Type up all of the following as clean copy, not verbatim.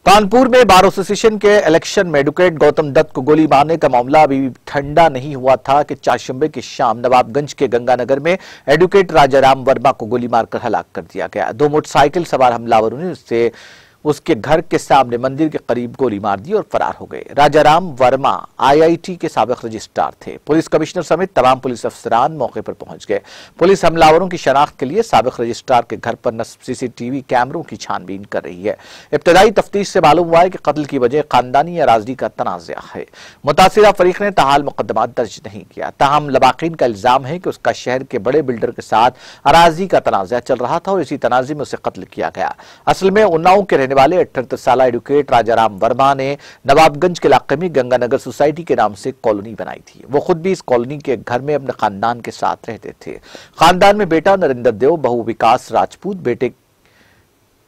कानपुर में bar association के election में एडवोकेट गौतम दत्त को गोली मारने का मामला अभी ठंडा नहीं हुआ था कि चारशंबे की शाम नवाबगंज के गंगानगर में एडवोकेट राजाराम वर्मा को गोली मारकर हलाक कर दिया गया। दो मोटरसाइकिल सवार हमलावरों ने उसके घर के सामने मंदिर के करीब गोली मार दी और फरार हो गए। राजाराम वर्मा आईआईटी के साबिक रजिस्ट्रार थे। पुलिस कमिश्नर समेत तमाम पुलिस अफसरान मौके पर पहुंच गए। पुलिस हमलावरों की शनाख्त के लिए साबिक रजिस्ट्रार के घर पर सीसीटीवी कैमरों की छानबीन कर रही है। इब्तदाई तफ्तीश से मालूम हुआ है कि कत्ल की वजह खानदानी अराजी का तनाज़ा है। मुतासिरा फरीक ने ताहाल मुकदमा दर्ज नहीं किया। ताहम लबाकिन का इल्जाम है कि उसका शहर के बड़े बिल्डर के साथ अराजी का तनाज़ा चल रहा था और इसी तनाज़े में उसे कत्ल किया गया। असल में उन्नाव के वाले 78 साल एडवोकेट राजाराम वर्मा ने नवाबगंज के इलाके में गंगानगर सोसाइटी के नाम से कॉलोनी बनाई थी। वो खुद भी इस कॉलोनी के घर में अपने खानदान के साथ रहते थे। खानदान में बेटा नरेंद्र देव, बहू विकास राजपूत, बेटे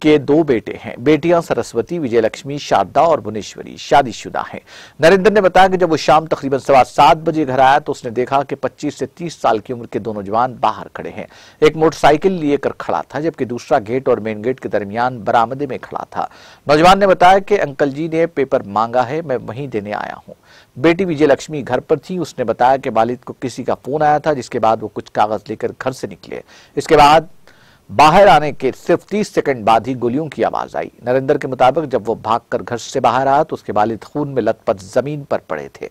के दो बेटे हैं। बेटियां सरस्वती, विजयलक्ष्मी, शारदा और भुवनेश्वरी शादीशुदा हैं। नरेंद्र ने बताया कि जब वो शाम तकरीबन 7:15 बजे घर आया तो उसने देखा कि 25 से 30 साल की उम्र के दो नौजवान बाहर खड़े हैं। एक मोटरसाइकिल लिए कर खड़ा था जबकि दूसरा गेट और मेन गेट के दरमियान बरामदे में खड़ा था। नौजवान ने बताया कि अंकल जी ने पेपर मांगा है, मैं वहीं देने आया हूँ। बेटी विजयलक्ष्मी घर पर थी। उसने बताया कि वालिद को किसी का फोन आया था जिसके बाद वो कुछ कागज लेकर घर से निकले। इसके बाद बाहर आने के सिर्फ 30 सेकंड बाद ही गोलियों की आवाज आई। नरेंद्र के मुताबिक जब वो भागकर घर से बाहर आया तो उसके वालिद खून में लथपथ जमीन पर पड़े थे।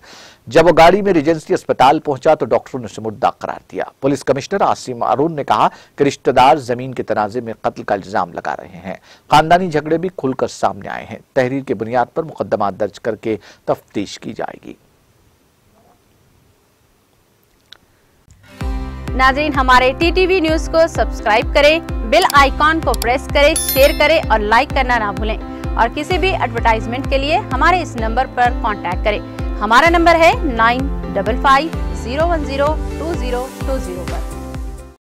जब वो गाड़ी में रिजेंसी अस्पताल पहुंचा तो डॉक्टरों ने उसे मुर्दा करार दिया। पुलिस कमिश्नर आसिम अरून ने कहा कि रिश्तेदार जमीन के तनाजे में कत्ल का इल्जाम लगा रहे हैं। खानदानी झगड़े भी खुलकर सामने आए हैं। तहरीर की बुनियाद पर मुकदमा दर्ज करके तफ्तीश की जाएगी। नाज़रीन, हमारे टीटीवी न्यूज को सब्सक्राइब करें, बेल आइकॉन को प्रेस करें, शेयर करें और लाइक करना ना भूलें। और किसी भी एडवर्टाइजमेंट के लिए हमारे इस नंबर पर कांटेक्ट करें। हमारा नंबर है 9550102020 पर।